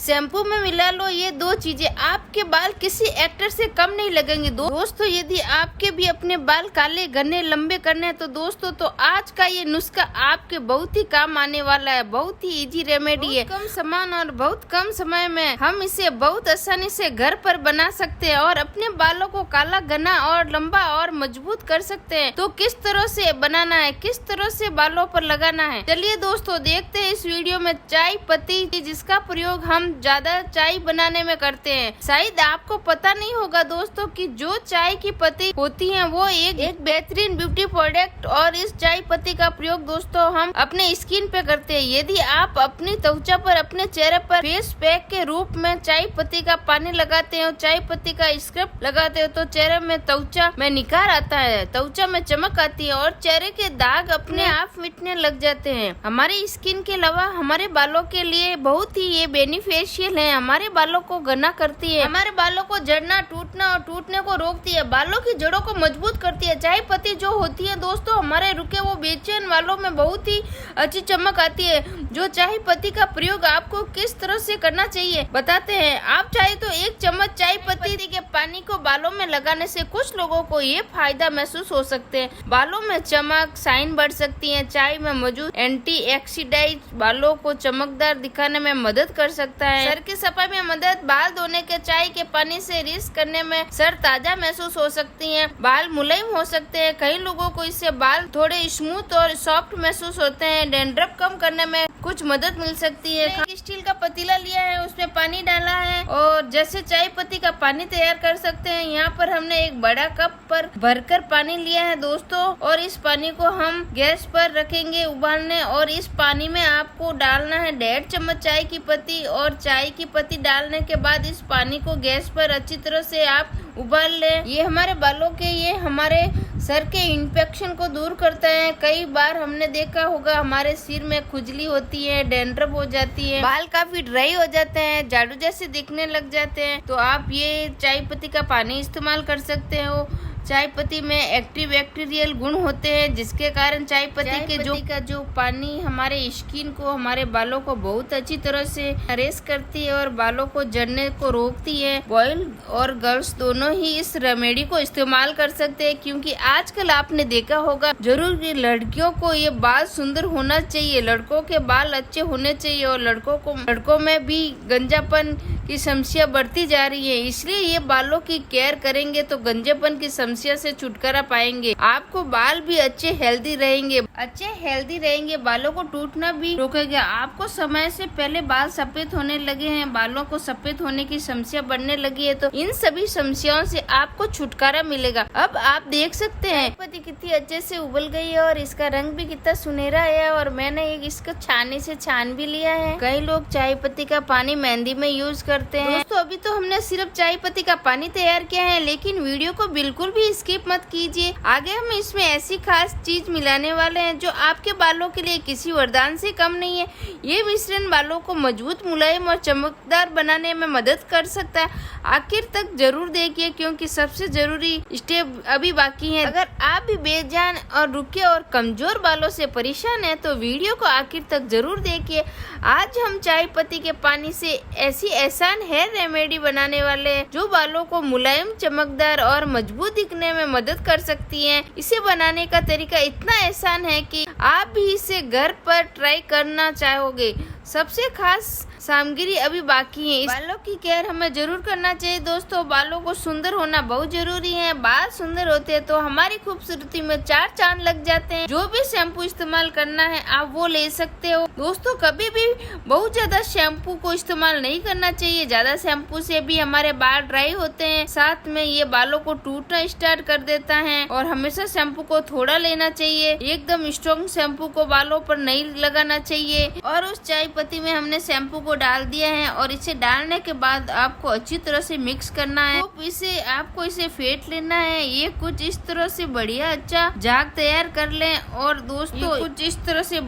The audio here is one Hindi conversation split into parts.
शैम्पू में मिला लो ये दो चीजें, आपके बाल किसी एक्टर से कम नहीं लगेंगे। दोस्तों यदि आपके भी अपने बाल काले घने लंबे करने हैं तो दोस्तों तो आज का ये नुस्खा आपके बहुत ही काम आने वाला है। बहुत ही इजी रेमेडी है, कम सामान और बहुत कम समय में हम इसे बहुत आसानी से घर पर बना सकते हैं और अपने बालों को काला घना और लंबा और मजबूत कर सकते हैं। तो किस तरह से बनाना है, किस तरह से बालों पर लगाना है, चलिए दोस्तों देखते हैं इस वीडियो में। चाय पत्ती, जिसका प्रयोग हम ज्यादा चाय बनाने में करते हैं। शायद आपको पता नहीं होगा दोस्तों कि जो चाय की पत्ती होती है वो एक बेहतरीन ब्यूटी प्रोडक्ट, और इस चाय पत्ती का प्रयोग दोस्तों हम अपने स्किन पे करते हैं। यदि आप अपनी त्वचा पर, अपने चेहरे पर फेस पैक के रूप में चाय पत्ती का पानी लगाते हो, चाय पत्ती का स्क्रब लगाते हो तो चेहरे में, त्वचा में निखार आता है, त्वचा में चमक आती है और चेहरे के दाग अपने आप मिटने लग जाते हैं। हमारी स्किन के अलावा हमारे बालों के लिए बहुत ही ये बेनिफिशियल है। हमारे बालों को घना करती है, हमारे बालों को झड़ना, टूटना और टूटने को रोकती है, बालों की जड़ों को मजबूत करती है। चाय पत्ती जो होती है दोस्तों हमारे रुके वो बेचैन बालों में बहुत ही अच्छी चमक आती है। जो चाय पत्ती का प्रयोग आपको किस तरह से करना चाहिए बताते हैं। आप चाहे तो 1 चम्मच चाय पत्ती के पानी को बालों में लगाने से कुछ लोगों को ये फायदा महसूस हो सकते हैं। बालों में चमक, शाइन बढ़ सकती है। चाय में मौजूद एंटीऑक्सीडेंट बालों को चमकदार दिखाने में मदद कर सकता है। सर की सफाई में मदद, बाल धोने के चाय के पानी से रिस करने में सर ताजा महसूस हो सकती है, बाल मुलायम हो सकते हैं। कई लोगों को इससे बाल थोड़े स्मूथ और सॉफ्ट महसूस होते हैं। डैंड्रफ कम करने में कुछ मदद मिल सकती है। स्टील का पतीला लिया है, उसमें पानी डाला है और जैसे चाय पत्ती का पानी तैयार कर सकते हैं। यहाँ पर हमने एक बड़ा कप पर भरकर पानी लिया है दोस्तों, और इस पानी को हम गैस पर रखेंगे उबालने, और इस पानी में आपको डालना है 1.5 चम्मच चाय की पत्ती, और चाय की पत्ती डालने के बाद इस पानी को गैस पर अच्छी तरह से आप उबाल लें। ये हमारे बालों के, ये हमारे सर के इन्फेक्शन को दूर करता है। कई बार हमने देखा होगा हमारे सिर में खुजली होती है, डैंड्रफ हो जाती है, बाल काफी ड्राई हो जाते हैं, झाड़ू जैसे दिखने लग जाते हैं, तो आप ये चाय पत्ती का पानी इस्तेमाल कर सकते हो। चाय पत्ती में एक्टिव बैक्टीरियल गुण होते हैं जिसके कारण चाय पत्ती का जो पानी हमारे स्किन को, हमारे बालों को बहुत अच्छी तरह से नरिश करती है और बालों को झड़ने को रोकती है। बॉयज और गर्ल्स दोनों ही इस रेमेडी को इस्तेमाल कर सकते हैं, क्योंकि आजकल आपने देखा होगा जरूर कि लड़कियों को ये बाल सुंदर होना चाहिए, लड़कों के बाल अच्छे होने चाहिए, और लड़कों में भी गंजापन की समस्या बढ़ती जा रही है। इसलिए ये बालों की केयर करेंगे तो गंजेपन की समस्या से छुटकारा पाएंगे। आपको बाल भी अच्छे हेल्दी रहेंगे, बालों को टूटना भी रोकेगा। आपको समय से पहले बाल सफेद होने लगे हैं, बालों को सफेद होने की समस्या बढ़ने लगी है, तो इन सभी समस्याओं से आपको छुटकारा मिलेगा। अब आप देख सकते हैं चाय पत्ती कितनी अच्छे से उबल गई है और इसका रंग भी कितना सुनहरा है, और मैंने इसको छानी से छान भी लिया है। कई लोग चाय पत्ती का पानी मेहंदी में यूज करते हैं। दोस्तों अभी तो हमने सिर्फ चाय पत्ती का पानी तैयार किया है, लेकिन वीडियो को बिल्कुल भी स्किप मत कीजिए। आगे हम इसमें ऐसी खास चीज मिलाने वाले हैं जो आपके बालों के लिए किसी वरदान से कम नहीं है। ये मिश्रण बालों को मजबूत, मुलायम और चमकदार बनाने में मदद कर सकता है। आखिर तक जरूर देखिए क्योंकि सबसे जरूरी स्टेप अभी बाकी है। अगर आप भी बेजान और रुके और कमजोर बालों से परेशान है तो वीडियो को आखिर तक जरूर देखिए। आज हम चाय पत्ती के पानी से ऐसी आसान हेयर रेमेडी बनाने वाले हैं जो बालों को मुलायम, चमकदार और मजबूत दिखने में मदद कर सकती है। इसे बनाने का तरीका इतना आसान है कि आप भी इसे घर पर ट्राई करना चाहोगे। सबसे खास सामग्री अभी बाकी है। बालों की केयर हमें जरूर करना चाहिए दोस्तों। बालों को सुंदर होना बहुत जरूरी है। बाल सुंदर होते हैं तो हमारी खूबसूरती में 4 चांद लग जाते हैं। जो भी शैम्पू इस्तेमाल करना है आप वो ले सकते हो दोस्तों। कभी भी बहुत ज्यादा शैम्पू को इस्तेमाल नहीं करना चाहिए। ज्यादा शैम्पू से भी हमारे बाल ड्राई होते हैं, साथ में ये बालों को टूटना स्टार्ट कर देता है। और हमेशा शैम्पू को थोड़ा लेना चाहिए, एकदम स्ट्रॉन्ग शैम्पू को बालों पर नहीं लगाना चाहिए। और उस चाय पत्ती में हमने शैम्पू को डाल दिया है और इसे डालने के बाद आपको अच्छी तरह से मिक्स करना है। आपको इसे फेंट लेना है। ये कुछ इस तरह से बढ़िया अच्छा झाग तैयार कर लें और दोस्तों इस तरह से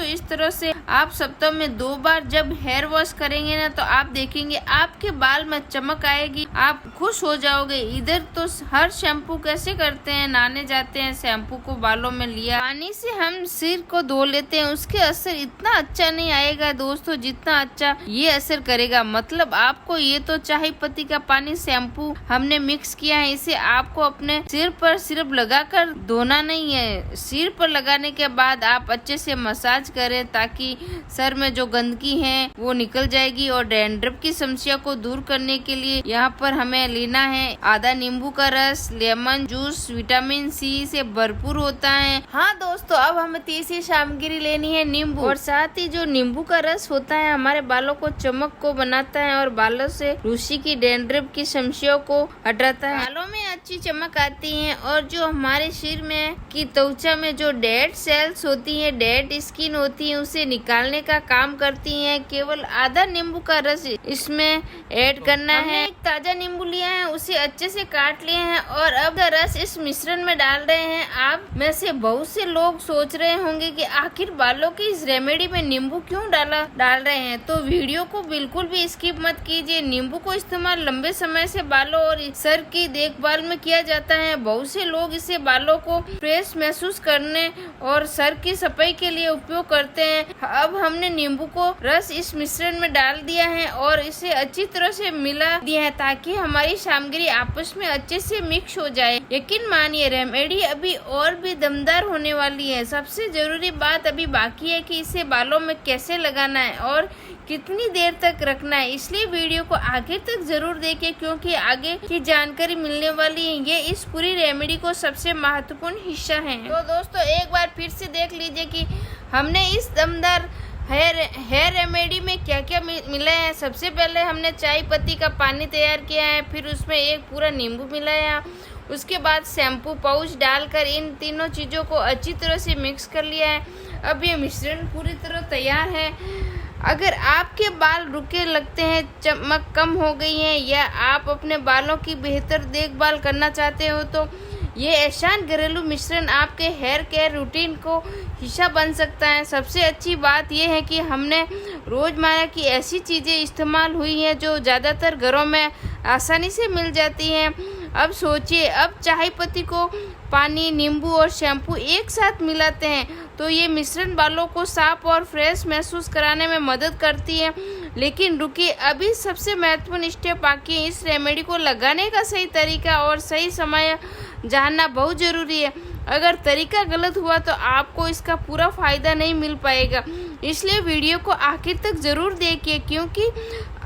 इस तरह से आप सप्ताह में 2 बार जब हेयर वॉश करेंगे ना तो आप देखेंगे आपके बाल में चमक आएगी, आप खुश हो जाओगे। इधर तो हर शैम्पू कैसे करते हैं, नहाने जाते हैं, शैम्पू को बालों में लिया, पानी से हम सिर को धो लेते हैं, उसके असर इतना अच्छा नहीं आएगा दोस्तों जितना अच्छा ये असर करेगा। मतलब आपको ये तो चाय पत्ती का पानी शैम्पू हमने मिक्स किया है, इसे आपको अपने सिर पर सिर्फ लगाकर धोना नहीं है। सिर पर लगाने के बाद आप अच्छे से मसाज करें ताकि सर में जो गंदगी है वो निकल जाएगी। और डैंड्रफ की समस्या को दूर करने के लिए यहाँ पर हमें लेना है आधा नींबू का रस, लेमन जूस विटामिन सी से भरपूर होता है। हाँ दोस्तों, अब हमें तीसरी सामग्री लेनी है नींबू। और साथ ही जो नींबू का रस होता है हमारे बालों को चमक को बनाता है और बालों से रूसी की डैंड्रफ की समस्याओं को हटाता है। बालों में अच्छी चमक आती है और जो हमारे सिर में की त्वचा में जो डेड सेल्स होती है, डेड स्किन होती है, उसे निकालने का काम करती है। केवल आधा नींबू का रस इसमें ऐड करना है। एक ताजा नींबू लिया है, उसे अच्छे से काट लिए हैं और अब रस इस मिश्रण में डाल रहे हैं। आप में से बहुत से लोग सोच रहे होंगे कि आखिर बालों की इस रेमेडी में नींबू क्यों डाल रहे हैं, तो वीडियो को बिल्कुल भी स्किप मत कीजिए। नींबू को इस्तेमाल लंबे समय से बालों और सर की देखभाल में किया जाता है। बहुत से लोग इसे बालों को फ्रेश महसूस करने और सर की सफाई के लिए उपयोग करते हैं। अब हमने नींबू को रस इस मिश्रण में डाल दिया है और इसे अच्छी तरह से मिला दिया है ताकि हमारी सामग्री आपस में अच्छे से मिक्स हो जाए। यकीन मानिए रेमेडी अभी और भी दमदार होने वाली है। सबसे जरूरी बात अभी बाकी है कि इसे बालों में कैसे लगाना है और कितनी देर तक रखना है, इसलिए वीडियो को आगे तक जरूर देखें क्योंकि आगे की जानकारी मिलने वाली है। ये इस पूरी रेमेडी को सबसे महत्वपूर्ण हिस्सा है। तो दोस्तों एक बार फिर से देख लीजिए कि हमने इस दमदार हेयर रेमेडी में क्या क्या मिला है। सबसे पहले हमने चाय पत्ती का पानी तैयार किया है, फिर उसमें एक पूरा नींबू मिलाया, उसके बाद शैम्पू पाउच डालकर इन तीनों चीज़ों को अच्छी तरह से मिक्स कर लिया है। अब ये मिश्रण पूरी तरह तैयार है। अगर आपके बाल रुके लगते हैं, चमक कम हो गई है या आप अपने बालों की बेहतर देखभाल करना चाहते हो तो ये आसान घरेलू मिश्रण आपके हेयर केयर रूटीन को हिस्सा बन सकता है। सबसे अच्छी बात यह है कि हमने रोज़मर्रा की ऐसी चीज़ें इस्तेमाल हुई हैं जो ज़्यादातर घरों में आसानी से मिल जाती हैं। अब सोचिए, अब चाय पत्ती को पानी, नींबू और शैम्पू एक साथ मिलाते हैं तो ये मिश्रण बालों को साफ और फ्रेश महसूस कराने में मदद करती है। लेकिन रुकिए, अभी सबसे महत्वपूर्ण स्टेप बाकी है। इस रेमेडी को लगाने का सही तरीका और सही समय जानना बहुत ज़रूरी है। अगर तरीका गलत हुआ तो आपको इसका पूरा फायदा नहीं मिल पाएगा, इसलिए वीडियो को आखिर तक ज़रूर देखिए क्योंकि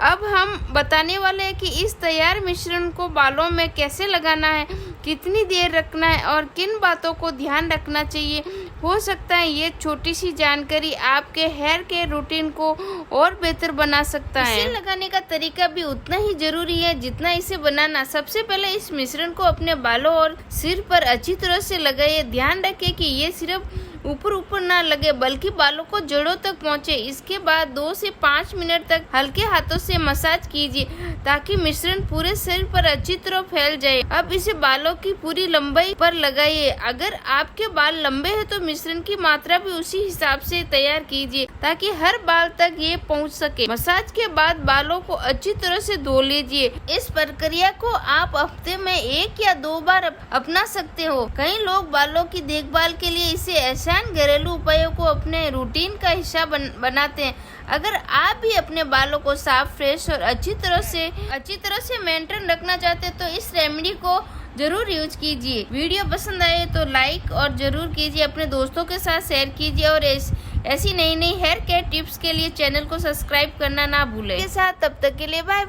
अब हम बताने वाले हैं कि इस तैयार मिश्रण को बालों में कैसे लगाना है, कितनी देर रखना है और किन बातों को ध्यान रखना चाहिए। हो सकता है ये छोटी सी जानकारी आपके हेयर केयर रूटीन को और बेहतर बना सकता है। इसे लगाने का तरीका भी उतना ही जरूरी है जितना इसे बनाना। सबसे पहले इस मिश्रण को अपने बालों और सिर पर अच्छी तरह से लगाइए। ध्यान रखें कि ये सिर्फ ऊपर ना लगे बल्कि बालों को जड़ों तक पहुंचे। इसके बाद 2 से 5 मिनट तक हल्के हाथों से मसाज कीजिए ताकि मिश्रण पूरे शरीर पर अच्छी तरह फैल जाए। अब इसे बालों की पूरी लंबाई पर लगाइए। अगर आपके बाल लंबे हैं तो मिश्रण की मात्रा भी उसी हिसाब से तैयार कीजिए ताकि हर बाल तक ये पहुंच सके। मसाज के बाद बालों को अच्छी तरह से धो लीजिए। इस प्रक्रिया को आप हफ्ते में 1 या 2 बार अपना सकते हो। कई लोग बालों की देखभाल के लिए इसे आसान घरेलू उपायों को अपने रूटीन का हिस्सा बनाते हैं। अगर आप भी अपने बालों को साफ, फ्रेश और अच्छी तरह से मेंटेन रखना चाहते हैं तो इस रेमेडी को जरूर यूज कीजिए। वीडियो पसंद आए तो लाइक और जरूर कीजिए, अपने दोस्तों के साथ शेयर कीजिए और ऐसी नई हेयर केयर टिप्स के लिए चैनल को सब्सक्राइब करना ना भूलें। के साथ तब तक के लिए बाय।